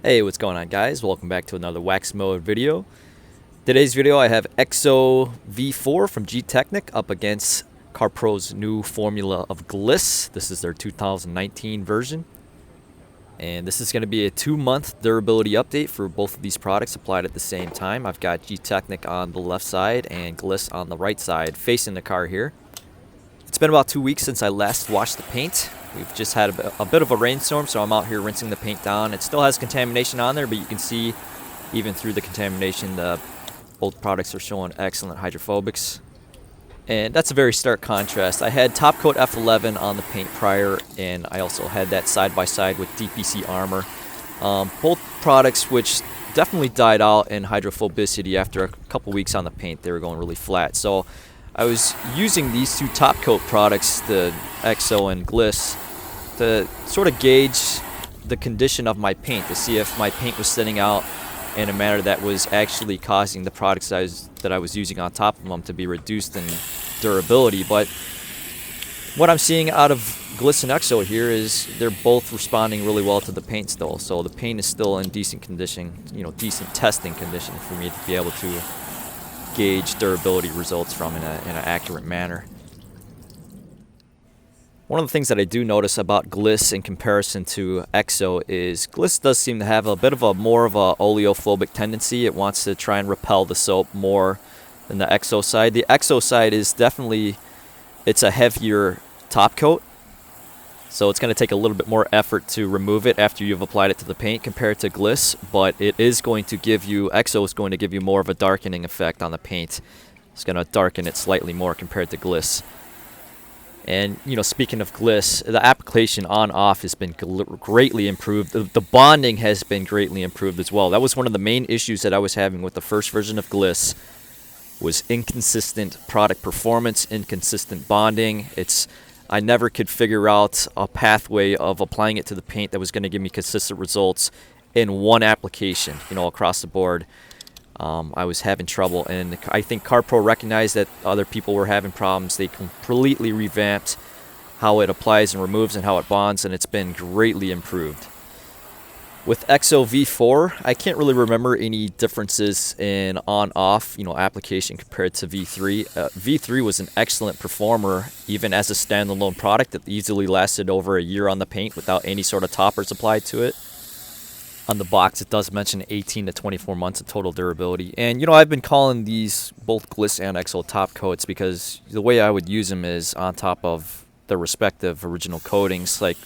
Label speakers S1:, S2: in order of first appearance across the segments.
S1: Hey, what's going on, guys? Welcome back to another WaxMode video. Today's video I have EXOv4 from Gtechniq up against CarPro's new formula of Gliss. This is their 2019 version. And this is going to be a 2-month durability update for both of these products applied at the same time. I've got Gtechniq on the left side and Gliss on the right side facing the car here. It's been about 2 weeks since I last washed the paint. We've just had a bit of a rainstorm, so I'm out here rinsing the paint down. It still has contamination on there, but you can see even through the contamination, both products are showing excellent hydrophobics. And that's a very stark contrast. I had top coat F11 on the paint prior, and I also had that side by side with DPC Armor. Both products which definitely died out in hydrophobicity after a couple weeks on the paint. They were going really flat. So I was using these two top coat products, the EXO and Gliss, to sort of gauge the condition of my paint to see if my paint was sitting out in a manner that was actually causing the products that I was using on top of them to be reduced in durability. But what I'm seeing out of Gliss and EXO here is they're both responding really well to the paint still. So the paint is still in decent condition, decent testing condition for me to be able to gauge durability results from in an accurate manner. One of the things that I do notice about Gliss in comparison to EXO is Gliss does seem to have a bit of a more of a oleophobic tendency. It wants to try and repel the soap more than the EXO side. The EXO side is definitely, it's a heavier top coat, so it's going to take a little bit more effort to remove it after you've applied it to the paint compared to Gliss, but it is going to give you, EXO is going to give you more of a darkening effect on the paint. It's going to darken it slightly more compared to Gliss. And, speaking of Gliss, the application on-off has been greatly improved. The bonding has been greatly improved as well. That was one of the main issues that I was having with the first version of Gliss, was inconsistent product performance, inconsistent bonding. I never could figure out a pathway of applying it to the paint that was going to give me consistent results in one application, across the board. I was having trouble, and I think CarPro recognized that other people were having problems. They completely revamped how it applies and removes and how it bonds, and it's been greatly improved. With EXOv4, I can't really remember any differences in on-off, application compared to V3. V3 was an excellent performer, even as a standalone product. It easily lasted over a year on the paint without any sort of toppers applied to it. On the box, it does mention 18 to 24 months of total durability. And, I've been calling these both Gliss and EXO top coats because the way I would use them is on top of their respective original coatings. Like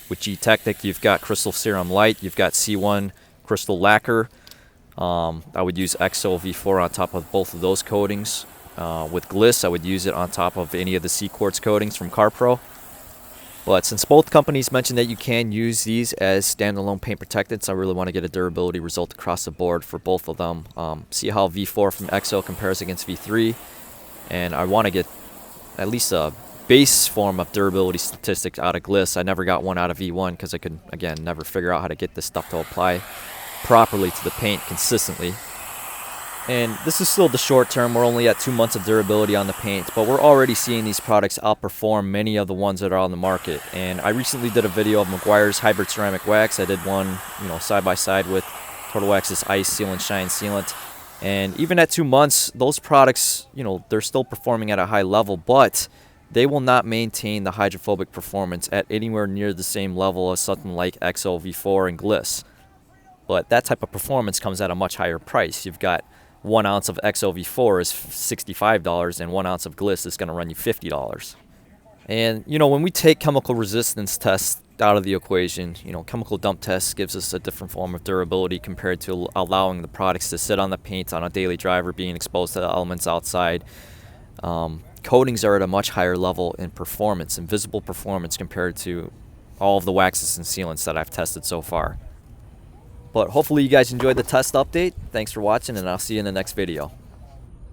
S1: with Gtechniq, you've got Crystal Serum Light, you've got C1 Crystal Lacquer. I would use EXOv4 on top of both of those coatings. With Gliss, I would use it on top of any of the CQuartz coatings from CarPro. But since both companies mentioned that you can use these as standalone paint protectants, I really want to get a durability result across the board for both of them. See how V4 from EXO compares against V3. And I want to get at least a base form of durability statistics out of Gliss. I never got one out of V1 because I could, again, never figure out how to get this stuff to apply properly to the paint consistently. And this is still the short term. We're only at 2 months of durability on the paint, but we're already seeing these products outperform many of the ones that are on the market. And I recently did a video of Meguiar's hybrid ceramic wax. I did one, side by side with Total Wax's Ice Sealant Shine Sealant. And even at 2 months, those products, they're still performing at a high level, but they will not maintain the hydrophobic performance at anywhere near the same level as something like EXOv4 and Gliss. But that type of performance comes at a much higher price. You've got 1 ounce of EXOv4 is $65, and 1 ounce of Gliss is going to run you $50. And, when we take chemical resistance tests out of the equation, chemical dump tests gives us a different form of durability compared to allowing the products to sit on the paint on a daily driver, being exposed to the elements outside. Coatings are at a much higher level in performance, in visible performance, compared to all of the waxes and sealants that I've tested so far. But hopefully you guys enjoyed the test update. Thanks for watching, and I'll see you in the next video.